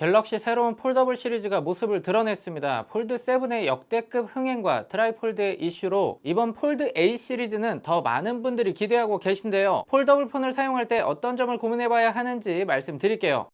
갤럭시 새로운 폴더블 시리즈가 모습을 드러냈습니다. 폴드 7의 역대급 흥행과 트라이폴드의 이슈로 이번 폴드 8 시리즈는 더 많은 분들이 기대하고 계신데요. 폴더블 폰을 사용할 때 어떤 점을 고민해봐야 하는지 말씀드릴게요.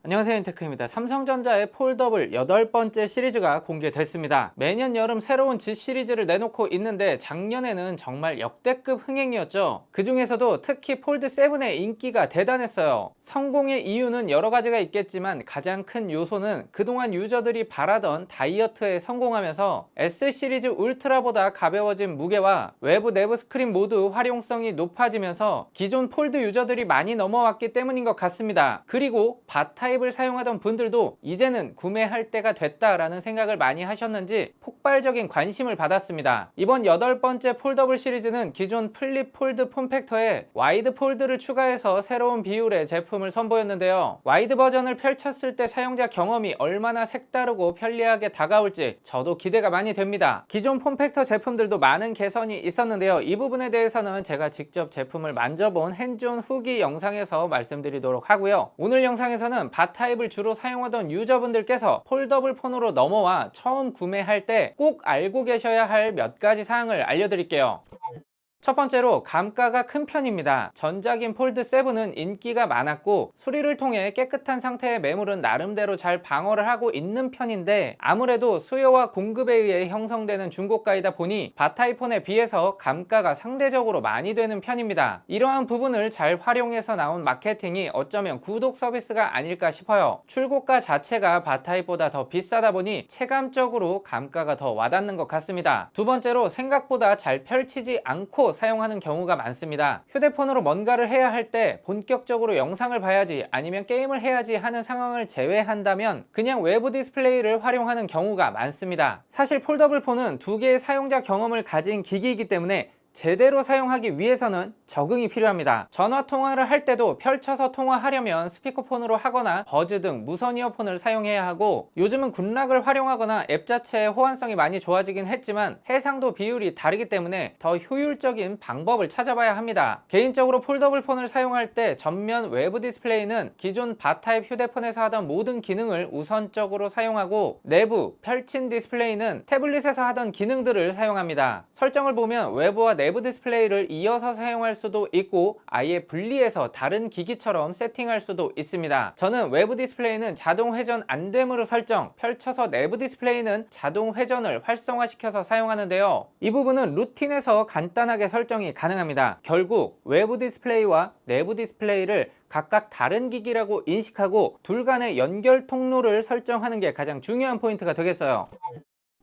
안녕하세요, 인테크입니다. 삼성전자의 폴더블 8번째 시리즈가 공개됐습니다. 매년 여름 새로운 Z 시리즈를 내놓고 있는데 작년에는 정말 역대급 흥행이었죠. 그 중에서도 특히 폴드 7의 인기가 대단했어요. 성공의 이유는 여러 가지가 있겠지만 가장 큰 요소는 그동안 유저들이 바라던 다이어트에 성공하면서 S 시리즈 울트라보다 가벼워진 무게와 외부 내부 스크린 모두 활용성이 높아지면서 기존 폴드 유저들이 많이 넘어왔기 때문인 것 같습니다. 그리고 바타입을 사용하던 분들도 이제는 구매할 때가 됐다라는 생각을 많이 하셨는지 폭발적인 관심을 받았습니다. 이번 8번째 폴더블 시리즈는 기존 플립 폴드 폼팩터에 와이드 폴드를 추가해서 새로운 비율의 제품을 선보였는데요. 와이드 버전을 펼쳤을 때 사용자 경험이 얼마나 색다르고 편리하게 다가올지 저도 기대가 많이 됩니다. 기존 폼팩터 제품들도 많은 개선이 있었는데요. 이 부분에 대해서는 제가 직접 제품을 만져본 핸즈온 후기 영상에서 말씀드리도록 하고요. 오늘 영상에서는 바타입을 주로 사용하던 유저분들께서 폴더블 폰으로 넘어와 처음 구매할 때 꼭 알고 계셔야 할 몇 가지 사항을 알려드릴게요. 첫 번째로 감가가 큰 편입니다. 전작인 폴드 7은 인기가 많았고 수리를 통해 깨끗한 상태의 매물은 나름대로 잘 방어를 하고 있는 편인데 아무래도 수요와 공급에 의해 형성되는 중고가이다 보니 바타이폰에 비해서 감가가 상대적으로 많이 되는 편입니다. 이러한 부분을 잘 활용해서 나온 마케팅이 어쩌면 구독 서비스가 아닐까 싶어요. 출고가 자체가 바타입보다 더 비싸다 보니 체감적으로 감가가 더 와닿는 것 같습니다. 두 번째로 생각보다 잘 펼치지 않고 사용하는 경우가 많습니다. 휴대폰으로 뭔가를 해야 할 때 본격적으로 영상을 봐야지 아니면 게임을 해야지 하는 상황을 제외한다면 그냥 외부 디스플레이를 활용하는 경우가 많습니다. 사실 폴더블 폰은 두 개의 사용자 경험을 가진 기기이기 때문에 제대로 사용하기 위해서는 적응이 필요합니다. 전화 통화를 할 때도 펼쳐서 통화하려면 스피커폰으로 하거나 버즈 등 무선 이어폰을 사용해야 하고 요즘은 굿락을 활용하거나 앱 자체의 호환성이 많이 좋아지긴 했지만 해상도 비율이 다르기 때문에 더 효율적인 방법을 찾아봐야 합니다. 개인적으로 폴더블 폰을 사용할 때 전면 외부 디스플레이는 기존 바타입 휴대폰에서 하던 모든 기능을 우선적으로 사용하고 내부 펼친 디스플레이는 태블릿에서 하던 기능들을 사용합니다. 설정을 보면 외부와 내부 디스플레이를 이어서 사용할 수도 있고 아예 분리해서 다른 기기처럼 세팅할 수도 있습니다. 저는 외부 디스플레이는 자동 회전 안됨으로 설정, 펼쳐서 내부 디스플레이는 자동 회전을 활성화시켜서 사용하는데요. 이 부분은 루틴에서 간단하게 설정이 가능합니다. 결국 외부 디스플레이와 내부 디스플레이를 각각 다른 기기라고 인식하고 둘 간의 연결 통로를 설정하는 게 가장 중요한 포인트가 되겠어요.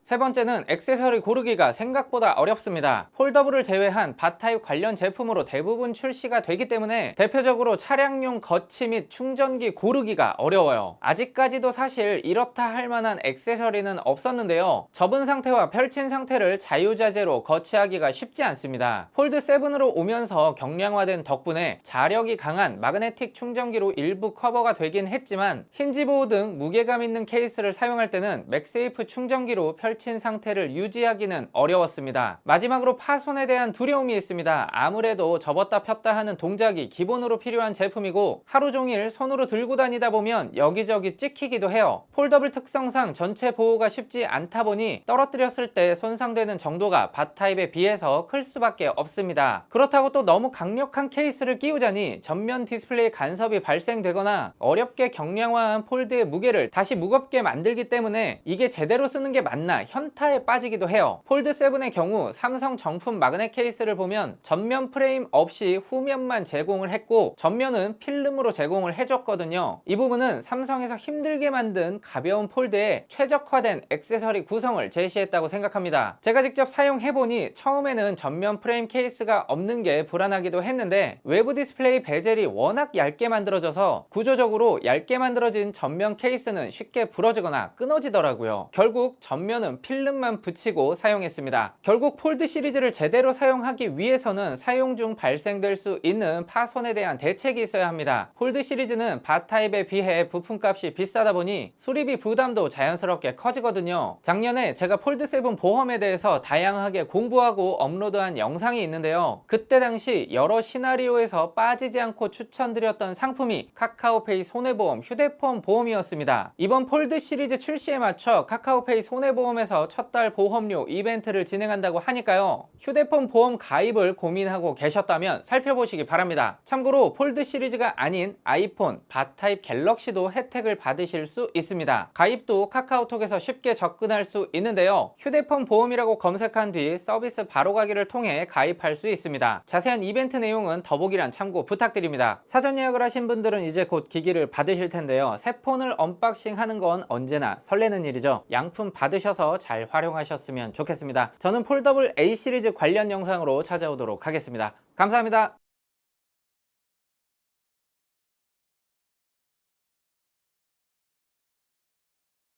세 번째는 액세서리 고르기가 생각보다 어렵습니다. 폴더블을 제외한 바타입 관련 제품으로 대부분 출시가 되기 때문에 대표적으로 차량용 거치 및 충전기 고르기가 어려워요. 아직까지도 사실 이렇다 할 만한 액세서리는 없었는데요. 접은 상태와 펼친 상태를 자유자재로 거치하기가 쉽지 않습니다. 폴드 7으로 오면서 경량화된 덕분에 자력이 강한 마그네틱 충전기로 일부 커버가 되긴 했지만 힌지 보호 등 무게감 있는 케이스를 사용할 때는 맥세이프 충전기로 펼친 상태를 유지하기는 어려웠습니다. 마지막으로 파손에 대한 두려움이 있습니다. 아무래도 접었다 폈다 하는 동작이 기본으로 필요한 제품이고 하루 종일 손으로 들고 다니다 보면 여기저기 찍히기도 해요. 폴더블 특성상 전체 보호가 쉽지 않다 보니 떨어뜨렸을 때 손상되는 정도가 바타입에 비해서 클 수밖에 없습니다. 그렇다고 또 너무 강력한 케이스를 끼우자니 전면 디스플레이 간섭이 발생되거나 어렵게 경량화한 폴드의 무게를 다시 무겁게 만들기 때문에 이게 제대로 쓰는 게 맞나 현타에 빠지기도 해요. 폴드 7의 경우 삼성 정품 마그넷 케이스를 보면 전면 프레임 없이 후면만 제공을 했고 전면은 필름으로 제공을 해줬거든요. 이 부분은 삼성에서 힘들게 만든 가벼운 폴드에 최적화된 액세서리 구성을 제시했다고 생각합니다. 제가 직접 사용해보니 처음에는 전면 프레임 케이스가 없는 게 불안하기도 했는데 외부 디스플레이 베젤이 워낙 얇게 만들어져서 구조적으로 얇게 만들어진 전면 케이스는 쉽게 부러지거나 끊어지더라고요. 결국 전면은 때는 필름만 붙이고 사용했습니다. 결국 폴드 시리즈를 제대로 사용하기 위해서는 사용 중 발생될 수 있는 파손에 대한 대책이 있어야 합니다. 폴드 시리즈는 바 타입에 비해 부품값이 비싸다 보니 수리비 부담도 자연스럽게 커지거든요. 작년에 제가 폴드7 보험에 대해서 다양하게 공부하고 업로드한 영상이 있는데요. 그때 당시 여러 시나리오에서 빠지지 않고 추천드렸던 상품이 카카오페이 손해보험 휴대폰 보험이었습니다. 이번 폴드 시리즈 출시에 맞춰 카카오페이 손해보험에서 첫 달 보험료 이벤트를 진행한다고 하니까요. 휴대폰 보험 가입을 고민하고 계셨다면 살펴보시기 바랍니다. 참고로 폴드 시리즈가 아닌 아이폰, 바 타입 갤럭시도 혜택을 받으실 수 있습니다. 가입도 카카오톡에서 쉽게 접근할 수 있는데요. 휴대폰 보험이라고 검색한 뒤 서비스 바로가기를 통해 가입할 수 있습니다. 자세한 이벤트 내용은 더보기란 참고 부탁드립니다. 사전 예약을 하신 분들은 이제 곧 기기를 받으실 텐데요. 새 폰을 언박싱 하는 건 언제나 설레는 일이죠. 양품 받으셔서 잘 활용하셨으면 좋겠습니다. 저는 폴더블 A 시리즈 관련 영상으로 찾아오도록 하겠습니다. 감사합니다.